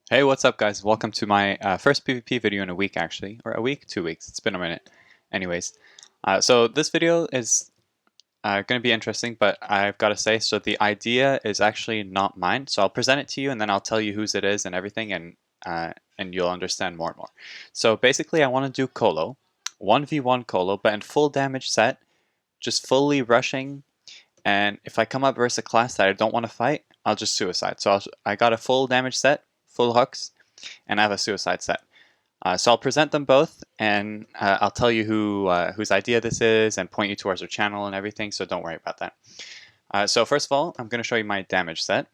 Hey, what's up, guys? Welcome to my first PvP video in a week, actually. Or a week? 2 weeks. It's been a minute. Anyways, so this video is going to be interesting, but I've got to say, so the idea is actually not mine. So I'll present it to you, and then I'll tell you whose it is and everything, and you'll understand more and more. So basically, I want to do Kolo, 1v1 Kolo, but in full damage set, just fully rushing, and if I come up versus a class that I don't want to fight, I'll just suicide. So I got a full damage set, full hooks, and I have a suicide set. So I'll present them both, and I'll tell you whose idea this is, and point you towards their channel and everything. So don't worry about that. So first of all, I'm going to show you my damage set,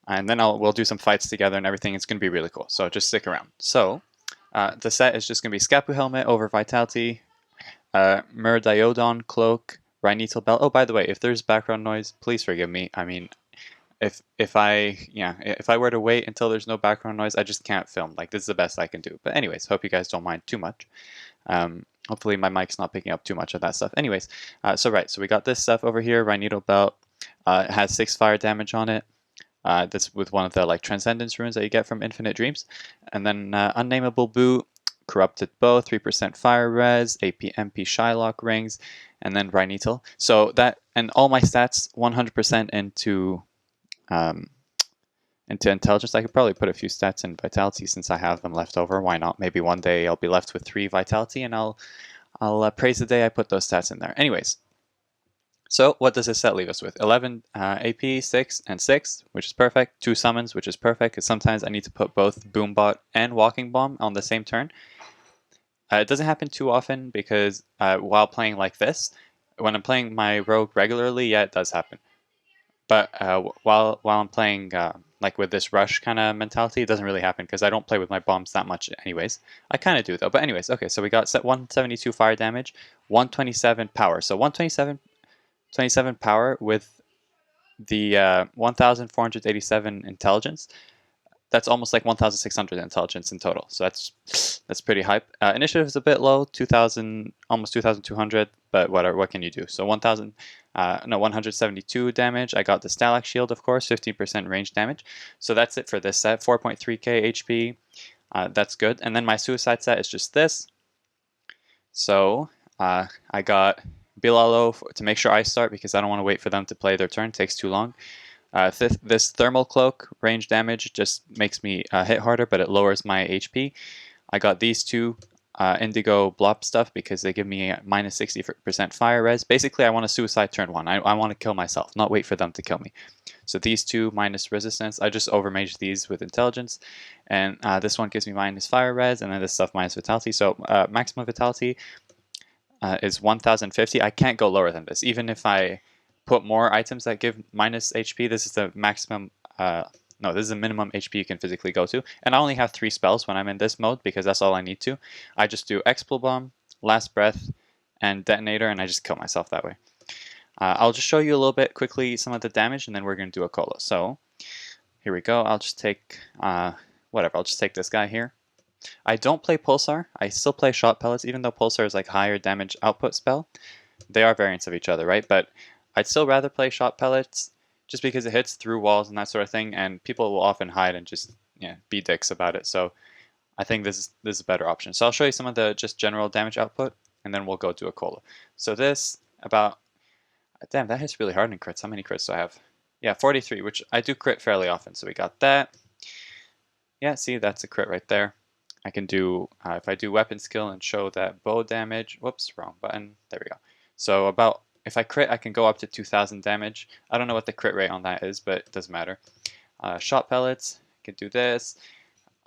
and then we'll do some fights together and everything. It's going to be really cool. So just stick around. So the set is just going to be Scappu helmet over Vitality, Myrdiodon cloak, Rhinital belt. Oh, by the way, if there's background noise, please forgive me. I mean, if I were to wait until there's no background noise, I just can't film. Like, this is the best I can do. But anyways, hope you guys don't mind too much. Hopefully my mic's not picking up too much of that stuff. Anyways, so we got this stuff over here. Rhinital belt. It has 6 fire damage on it. That's with one of the like transcendence runes that you get from Infinite Dreams. And then unnameable boot, corrupted bow, 3% fire res, AP MP Shylock rings, and then Rhinital. So that, and all my stats 100% into intelligence. I could probably put a few stats in vitality since I have them left over. Why not? Maybe one day I'll be left with 3 vitality, and I'll praise the day I put those stats in there. Anyways, so what does this set leave us with? 11 AP, 6, and 6, which is perfect. 2 summons, which is perfect, because sometimes I need to put both Boombot and Walking Bomb on the same turn. It doesn't happen too often because while playing like this, when I'm playing my rogue regularly, yeah, it does happen. But while I'm playing like with this rush kind of mentality, it doesn't really happen because I don't play with my bombs that much anyways. I kind of do though. But anyways, okay, so we got set 172 fire damage, 127 power. So 127 power with the 1487 intelligence. That's almost like 1,600 intelligence in total. So that's pretty hype. Initiative is a bit low, 2,000, almost 2,200, but whatever. What can you do? So 172 damage. I got the Stalag Shield, of course, 15% range damage. So that's it for this set. 4.3k HP. That's good. And then my suicide set is just this. So I got Bilalo to make sure I start because I don't want to wait for them to play their turn. It takes too long. This thermal cloak range damage just makes me hit harder, but it lowers my HP. I got these 2 indigo blob stuff because they give me minus 60% fire res. Basically, I want to suicide turn 1. I want to kill myself, not wait for them to kill me. So these 2 minus resistance. I just overmage these with intelligence, and this one gives me minus fire res, and then this stuff minus vitality. So maximum vitality is 1050. I can't go lower than this, even if I put more items that give minus HP. This is the maximum, no, this is the minimum HP you can physically go to. And I only have 3 spells when I'm in this mode because that's all I need to. I just do Explo Bomb, Last Breath, and Detonator, and I just kill myself that way. I'll just show you a little bit quickly some of the damage, and then we're going to do a Kolo. So here we go. I'll just take, whatever, I'll just take this guy here. I don't play Pulsar. I still play Shot Pellets, even though Pulsar is like higher damage output spell. They are variants of each other, right? But I'd still rather play Shot Pellets just because it hits through walls and that sort of thing, and people will often hide and just be dicks about it. So I think this is a better option. So I'll show you some of the just general damage output, and then we'll go do a Kolo. So this about, damn, that hits really hard in crits. How many crits do I have? Yeah, 43, which I do crit fairly often. So we got that. Yeah, see, that's a crit right there. I can do, if I do weapon skill and show that bow damage, whoops, wrong button, there we go. So about, if I crit, I can go up to 2,000 damage. I don't know what the crit rate on that is, but it doesn't matter. Shot pellets, I can do this,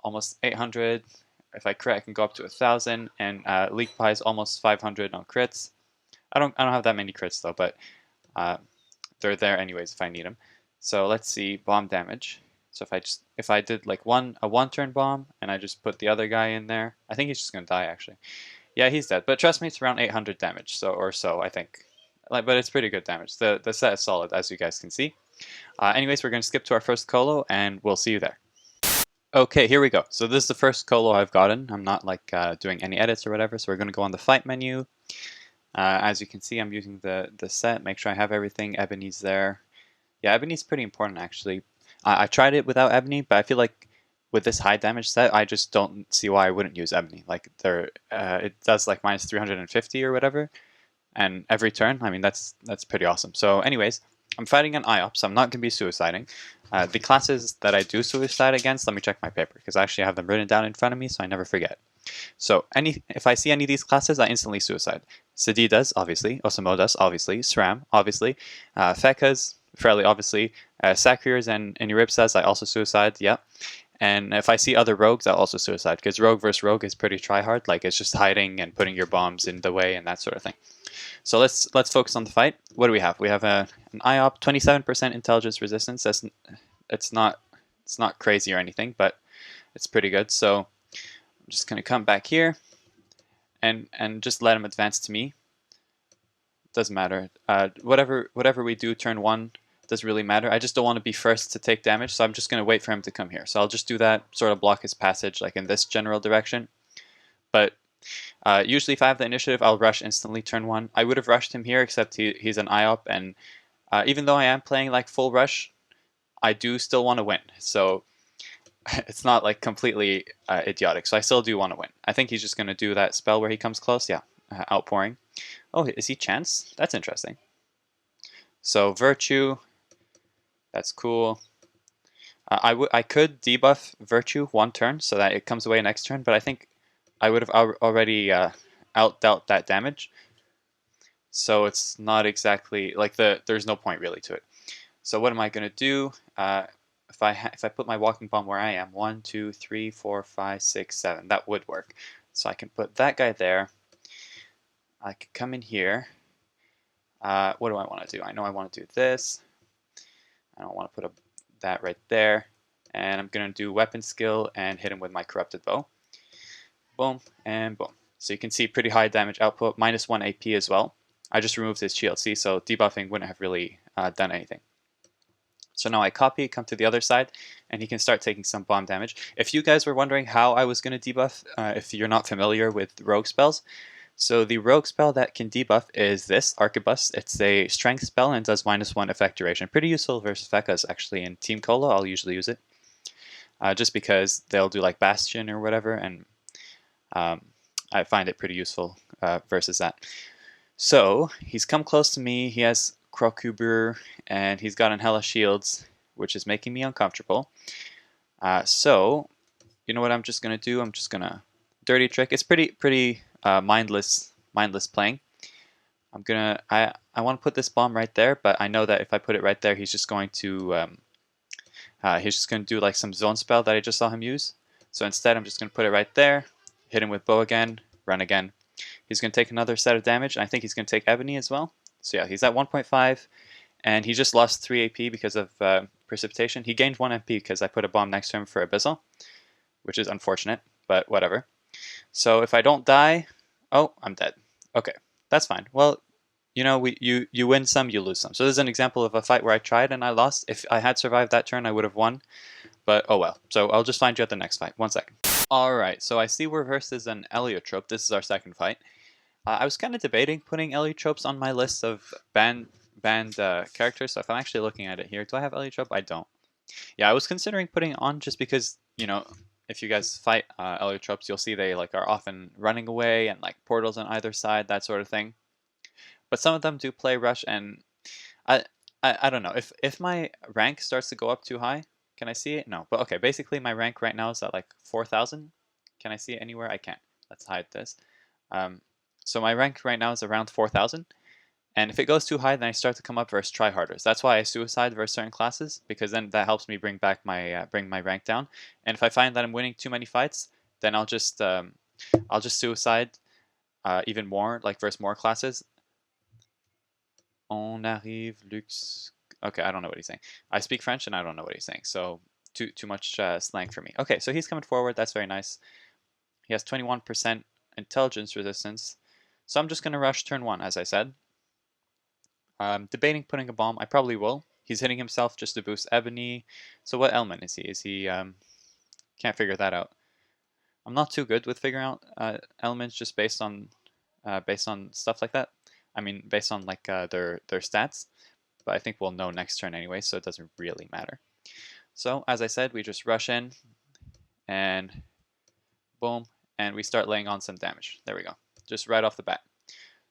almost 800. If I crit, I can go up to 1,000, and leak pie is almost 500 on crits. I don't have that many crits though, but they're there anyways if I need them. So let's see, bomb damage. So if I did like a 1-turn bomb and I just put the other guy in there, I think he's just gonna die actually. Yeah, he's dead. But trust me, it's around 800 damage, so I think. But it's pretty good damage. The set is solid, as you guys can see. Anyways, we're gonna skip to our first Kolo, and we'll see you there. Okay, here we go. So this is the first Kolo I've gotten. I'm not like doing any edits or whatever. So we're gonna go on the fight menu. As you can see, I'm using the set. Make sure I have everything. Ebony's there. Yeah, Ebony's pretty important actually. I tried it without Ebony, but I feel like with this high damage set, I just don't see why I wouldn't use Ebony. Like it does like minus 350 or whatever, and every turn. I mean, that's pretty awesome. So, anyways, I'm fighting an IOP, so I'm not gonna be suiciding. The classes that I do suicide against, let me check my paper because I actually have them written down in front of me, so I never forget. So if I see any of these classes, I instantly suicide. Sadi does, obviously. Osamo does, obviously. SRAM, obviously. Fekas, fairly obviously. Sakriers and Euripsas, I also suicide, yeah. And if I see other rogues, I'll also suicide, because rogue versus rogue is pretty try-hard. Like, it's just hiding and putting your bombs in the way and that sort of thing. So let's focus on the fight. What do we have? We have an IOP, 27% intelligence resistance. It's not crazy or anything, but it's pretty good. So I'm just going to come back here and just let him advance to me. Doesn't matter. Whatever we do turn 1 doesn't really matter. I just don't want to be first to take damage, so I'm just going to wait for him to come here. So I'll just do that, sort of block his passage like in this general direction. But usually if I have the initiative, I'll rush instantly turn 1. I would have rushed him here, except he's an IOP, and even though I am playing like full rush, I do still want to win. So it's not like completely idiotic. So I still do want to win. I think he's just going to do that spell where he comes close. Yeah, outpouring. Oh, is he chance? That's interesting. So Virtue, that's cool. I could debuff Virtue 1 turn so that it comes away next turn, but I think I would have already outdealt that damage. So it's not exactly like there's no point really to it. So what am I going to do? If I put my walking bomb where I am, 1, 2, 3, 4, 5, 6, 7, that would work. So I can put that guy there. I could come in here. What do I want to do? I know I want to do this. I don't want to put that right there. And I'm going to do weapon skill and hit him with my corrupted bow. Boom and boom. So you can see pretty high damage output, minus 1 AP as well. I just removed his shield, see, so debuffing wouldn't have really done anything. So now I copy, come to the other side, and he can start taking some bomb damage. If you guys were wondering how I was going to debuff, if you're not familiar with rogue spells, so the rogue spell that can debuff is this, Arquebus. It's a strength spell and does minus 1 effect duration. Pretty useful versus Fekas, actually. In Team Kolo, I'll usually use it. Just because they'll do like Bastion or whatever, and I find it pretty useful versus that. So he's come close to me. He has Krokubur, and he's got an Hella Shields, which is making me uncomfortable. So you know what I'm just gonna do? I'm just gonna dirty trick. It's pretty mindless playing. I want to put this bomb right there, but I know that if I put it right there, he's just going to do like some zone spell that I just saw him use. So instead, I'm just gonna put it right there. Hit him with bow again, run again. He's going to take another set of damage, and I think he's going to take Ebony as well. So yeah, he's at 1.5, and he just lost 3 AP because of Precipitation. He gained 1 MP because I put a bomb next to him for Abyssal, which is unfortunate, but whatever. So if I don't die... Oh, I'm dead. Okay, that's fine. Well, you know, you win some, you lose some. So this is an example of a fight where I tried and I lost. If I had survived that turn, I would have won. But oh well. So I'll just find you at the next fight. 1 second. Alright, so I see we're versus an Eliotrope. This is our second fight. I was kind of debating putting Eliotropes on my list of banned characters, so if I'm actually looking at it here, do I have Eliotrope? I don't. Yeah, I was considering putting it on just because, you know, if you guys fight Eliotropes, you'll see they like are often running away and like portals on either side, that sort of thing. But some of them do play Rush, and I don't know. If my rank starts to go up too high, can I see it? No. But okay, basically my rank right now is at like 4,000. Can I see it anywhere? I can't. Let's hide this. So my rank right now is around 4,000. And if it goes too high, then I start to come up versus tryharders. That's why I suicide versus certain classes, because then that helps me bring back my bring my rank down. And if I find that I'm winning too many fights, then I'll just suicide even more, like versus more classes. On arrive, Lux. Okay, I don't know what he's saying. I speak French and I don't know what he's saying, so too much slang for me. Okay, so he's coming forward. That's very nice. He has 21% intelligence resistance, so I'm just going to rush turn 1, as I said. Debating putting a bomb. I probably will. He's hitting himself just to boost Ebony. So what element is he? Is he... can't figure that out. I'm not too good with figuring out elements just based on stuff like that. I mean, based on like their stats, but I think we'll know next turn anyway, so it doesn't really matter. So as I said, we just rush in. and boom, and we start laying on some damage. There we go, just right off the bat.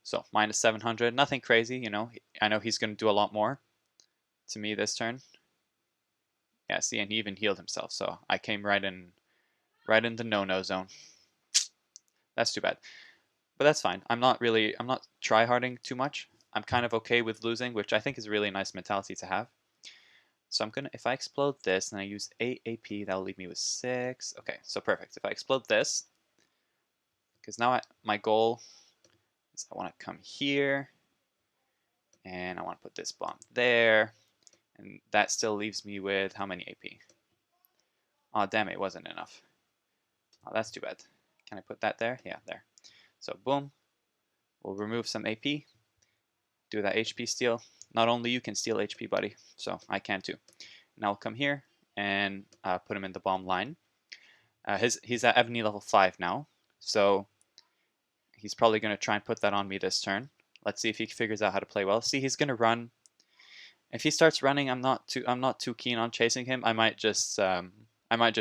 So minus 700, nothing crazy, you know. I know he's going to do a lot more to me this turn. Yeah, see, and he even healed himself, so I came right in the no-no zone. That's too bad. But that's fine. I'm not try-harding too much. I'm kind of okay with losing, which I think is a really nice mentality to have. So I'm gonna, if I explode this and I use 8 AP, that'll leave me with 6. Okay, so perfect. If I explode this, because now my goal is I want to come here, and I want to put this bomb there, and that still leaves me with how many AP? Oh, damn it wasn't enough. Oh, that's too bad. Can I put that there? Yeah, there. So boom, we'll remove some AP, do that HP steal. Not only you can steal HP, buddy, so I can too. Now I'll come here and put him in the bomb line. He's at Ebony level 5 now, so he's probably going to try and put that on me this turn. Let's see if he figures out how to play well. See, he's going to run. If he starts running, I'm not too keen on chasing him. I might just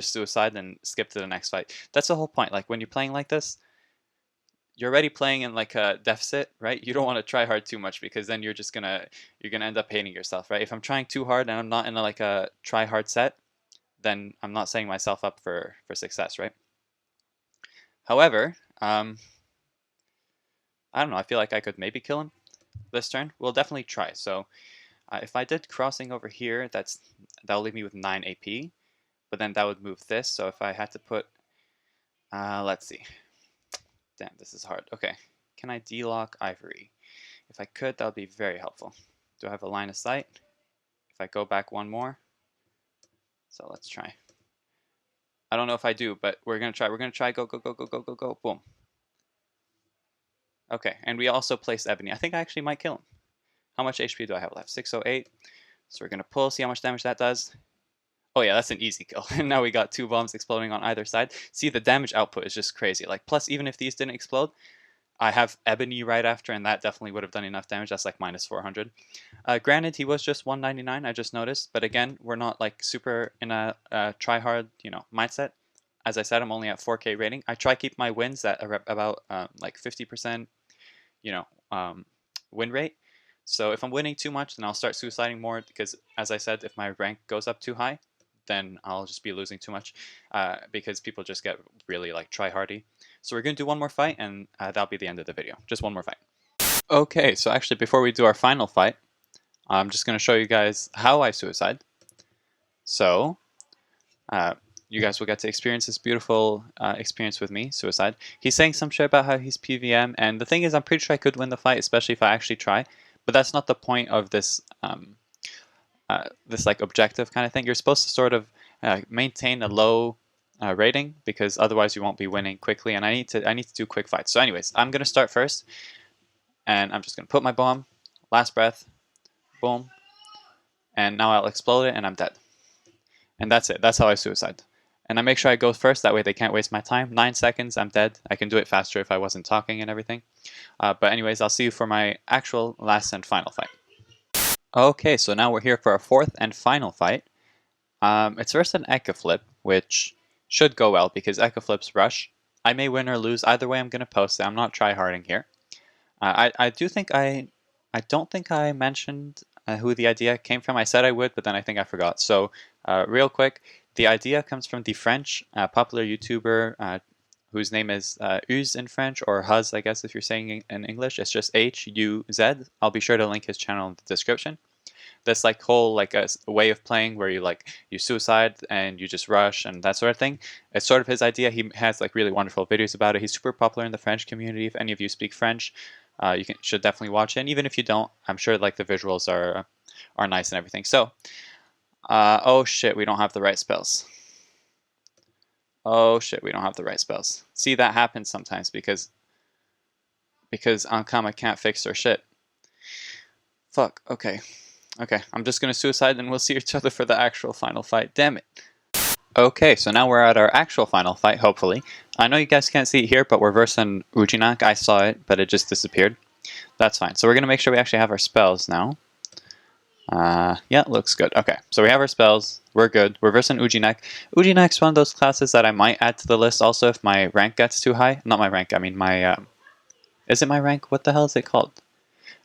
suicide and skip to the next fight. That's the whole point. Like when you're playing like this, you're already playing in like a deficit, right? You don't want to try hard too much because then you're gonna end up hating yourself, right? If I'm trying too hard and I'm not in like a try hard set, then I'm not setting myself up for success, right? However, I don't know. I feel like I could maybe kill him this turn. We'll definitely try. So if I did crossing over here, that'll leave me with 9 AP, but then that would move this. So if I had to put, let's see. Damn, this is hard. Okay, can I delock Ivory? If I could, that would be very helpful. Do I have a line of sight? If I go back one more, so let's try. I don't know if I do, but we're gonna try. We're gonna try. Go, go, go, go, go, go, go. Boom. Okay, and we also placed Ebony. I think I actually might kill him. How much HP do I have left? 608. So we're gonna pull, see how much damage that does. Oh yeah, that's an easy kill. And now we got 2 bombs exploding on either side. See, the damage output is just crazy. Like, plus, even if these didn't explode, I have Ebony right after, and that definitely would have done enough damage. That's like minus 400. Granted, he was just 199, I just noticed. But again, we're not like super in a try-hard, mindset. As I said, I'm only at 4K rating. I try keep my wins at about like 50%, win rate. So if I'm winning too much, then I'll start suiciding more because, as I said, if my rank goes up too high, then I'll just be losing too much because people just get really like try-hardy. So we're going to do one more fight, and that'll be the end of the video. Just one more fight. Okay, so actually before we do our final fight, I'm just going to show you guys how I suicide. So you guys will get to experience this beautiful experience with me, suicide. He's saying some shit about how he's PVM, and the thing is, I'm pretty sure I could win the fight, especially if I actually try. But that's not the point of this this like objective kind of thing. You're supposed to sort of maintain a low rating because otherwise you won't be winning quickly. And I need to do quick fights. So, anyways, I'm gonna start first, and I'm just gonna put my bomb, last breath, boom, and now I'll explode it, and I'm dead. And that's it. That's how I suicide. And I make sure I go first. That way they can't waste my time. 9 seconds, I'm dead. I can do it faster if I wasn't talking and everything. But anyways, I'll see you for my actual last and final fight. Okay, so now we're here for our 4th and final fight. It's versus an Echo Flip, which should go well because Echo Flips rush. I may win or lose. Either way, I'm going to post it. I'm not try-harding here. I don't think I mentioned who the idea came from. I said I would, but then I think I forgot. So real quick, the idea comes from the French popular YouTuber whose name is Uz in French, or Huz, I guess, if you're saying in English. It's just H-U-Z. I'll be sure to link his channel in the description. This like whole like a way of playing where you suicide and you just rush and that sort of thing. It's sort of his idea. He has like really wonderful videos about it. He's super popular in the French community. If any of you speak French, you should definitely watch it. And even if you don't, I'm sure like the visuals are nice and everything. So, oh shit, we don't have the right spells. Oh shit, we don't have the right spells. See, that happens sometimes because Ankama can't fix her shit. Fuck, okay. Okay, I'm just gonna suicide and we'll see each other for the actual final fight. Damn it. Okay, so now we're at our actual final fight, hopefully. I know you guys can't see it here, but we're versing Ujinak. I saw it, but it just disappeared. That's fine. So we're gonna make sure we actually have our spells now. Yeah, looks good. Okay, so we have our spells. We're good. We're versing Ujinek. Ujinek's one of those classes that I might add to the list also if my rank gets too high. Not my rank, I mean my... is it my rank? What the hell is it called?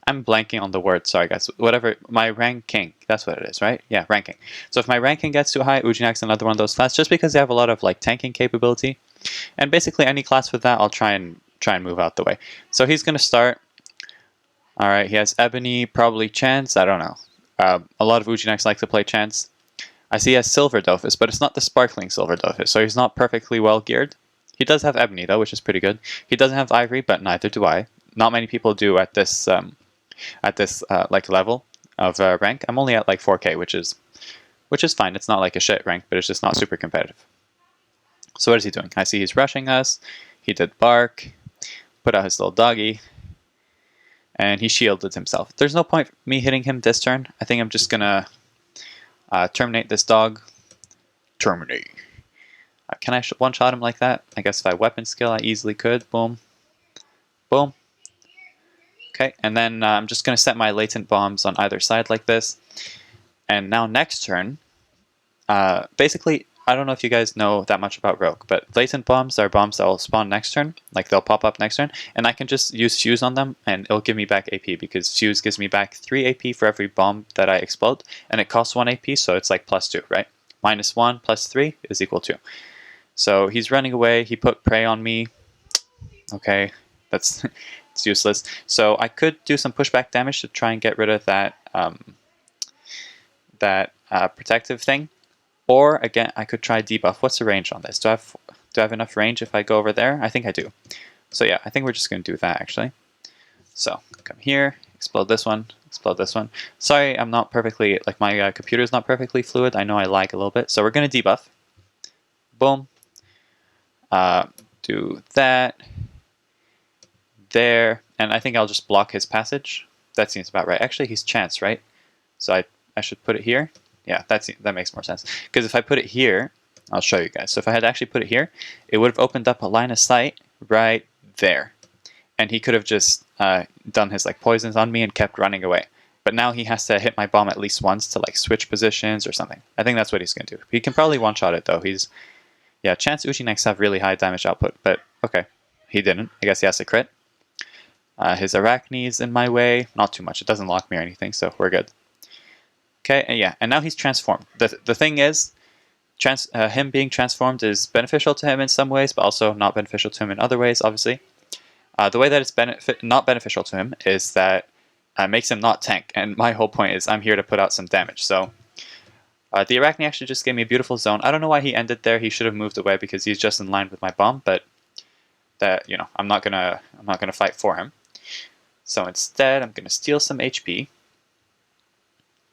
I'm blanking on the word, sorry guys. Whatever, my ranking. That's what it is, right? Yeah, ranking. So if my ranking gets too high, Ujinek's another one of those classes, just because they have a lot of like tanking capability. And basically any class with that, I'll try and move out the way. So he's going to start. Alright, he has Ebony, probably Chance, I don't know. A lot of Ujineks like to play Chance. I see he has Silver Dofus, but it's not the Sparkling Silver Dofus, so he's not perfectly well geared. He does have Ebony though, which is pretty good. He doesn't have Ivory, but neither do I. Not many people do at this like level of rank. I'm only at like 4K, which is fine. It's not like a shit rank, but it's just not super competitive. So what is he doing? I see he's rushing us. He did bark, put out his little doggy, and he shielded himself. There's no point me hitting him this turn. I think I'm just gonna terminate this dog. Terminate. Can I one-shot him like that? I guess if I weapon skill, I easily could. Boom. Boom. Okay, and then I'm just going to set my latent bombs on either side like this. And now next turn, basically, I don't know if you guys know that much about Rogue, but latent bombs are bombs that will spawn next turn, like they'll pop up next turn, and I can just use Fuse on them, and it'll give me back AP, because Fuse gives me back 3 AP for every bomb that I explode, and it costs 1 AP, so it's like +2, right? -1 + 3 is equal to. So he's running away, he put Prey on me. Okay, that's it's useless. So I could do some pushback damage to try and get rid of that protective thing. Or again, I could try debuff. What's the range on this? Do I have enough range if I go over there? I think I do. So yeah, I think we're just going to do that actually. So come here, explode this one, explode this one. Sorry, I'm not perfectly, like my computer is not perfectly fluid. I know I lag a little bit. So we're going to debuff. Boom. Do that. There. And I think I'll just block his passage. That seems about right. Actually, he's Chance, right? So I should put it here. Yeah, that makes more sense. Because if I put it here, I'll show you guys. So if I had actually put it here, it would have opened up a line of sight right there. And he could have just done his like poisons on me and kept running away. But now he has to hit my bomb at least once to like switch positions or something. I think that's what he's going to do. He can probably one-shot it though. Yeah, Chance Ujineks have really high damage output, but okay. He didn't. I guess he has to crit. His Arachne's in my way. Not too much. It doesn't lock me or anything, so we're good. Okay, and yeah, and now he's transformed. The thing is, him being transformed is beneficial to him in some ways, but also not beneficial to him in other ways, obviously. The way that it's not beneficial to him is that it makes him not tank, and my whole point is I'm here to put out some damage, so... the Arachne actually just gave me a beautiful zone. I don't know why he ended there. He should have moved away because he's just in line with my bomb, but that, you know, I'm not gonna fight for him. So instead, I'm gonna steal some HP.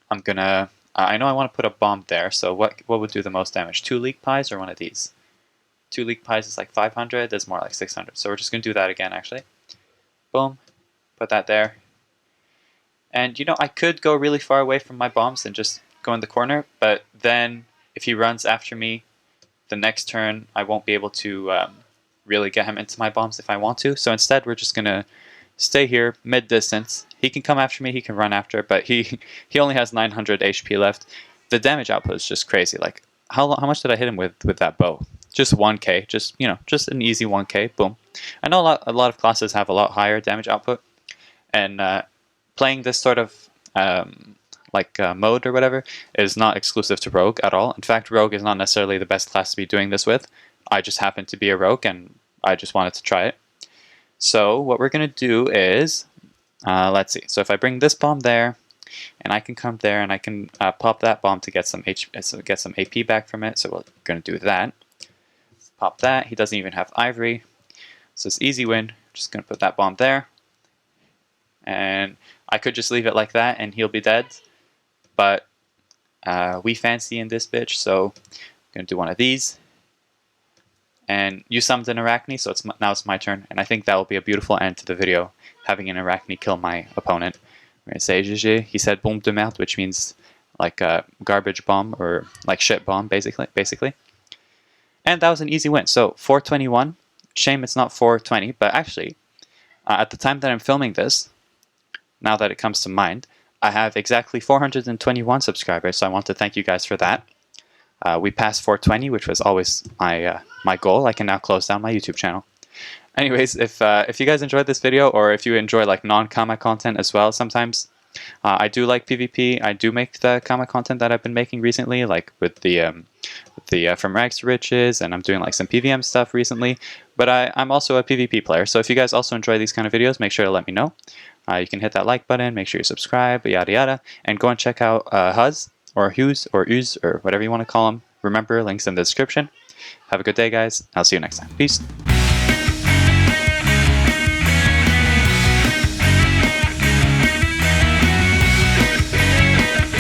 I'm gonna I know I want to put a bomb there, so what would do the most damage? 2 leak pies or one of these? 2 leak pies is like 500, that's more like 600. So we're just gonna do that again actually. Boom. Put that there. And you know, I could go really far away from my bombs and just go in the corner, but then if he runs after me the next turn, I won't be able to really get him into my bombs if I want to. So instead, we're just going to stay here mid-distance. He can come after me, he can run after, but he only has 900 HP left. The damage output is just crazy. Like, how much did I hit him with that bow? Just 1k, just, you know, just an easy 1k, boom. I know a lot of classes have a lot higher damage output, and playing this sort of mode or whatever is not exclusive to Rogue at all. In fact, Rogue is not necessarily the best class to be doing this with. I just happen to be a Rogue and I just wanted to try it. So what we're going to do is, let's see. So if I bring this bomb there, and I can come there and I can pop that bomb to get some AP back from it. So we're going to do that. Pop that. He doesn't even have Ivory. So it's easy win. Just going to put that bomb there. And I could just leave it like that and he'll be dead. But we fancy in this bitch, so I'm going to do one of these. And you summoned an Arachne, so now it's my turn. And I think that will be a beautiful end to the video, having an Arachne kill my opponent. We're going to say GG. He said bombe de merde, which means like a garbage bomb or like shit bomb, basically. And that was an easy win. So 421. Shame it's not 420, but actually, at the time that I'm filming this, now that it comes to mind, I have exactly 421 subscribers, so I want to thank you guys for that. We passed 420, which was always my goal. I can now close down my YouTube channel. Anyways, if you guys enjoyed this video, or if you enjoy like non-comic content as well, sometimes I do like PvP. I do make the comic content that I've been making recently, like with the From Rags to Riches, and I'm doing like some PVM stuff recently. But I'm also a PvP player, so if you guys also enjoy these kind of videos, make sure to let me know. You can hit that like button, make sure you subscribe, yada yada, and go and check out Huz, or Hughes, or Uz, or whatever you want to call them. Remember, links in the description. Have a good day, guys. I'll see you next time. Peace.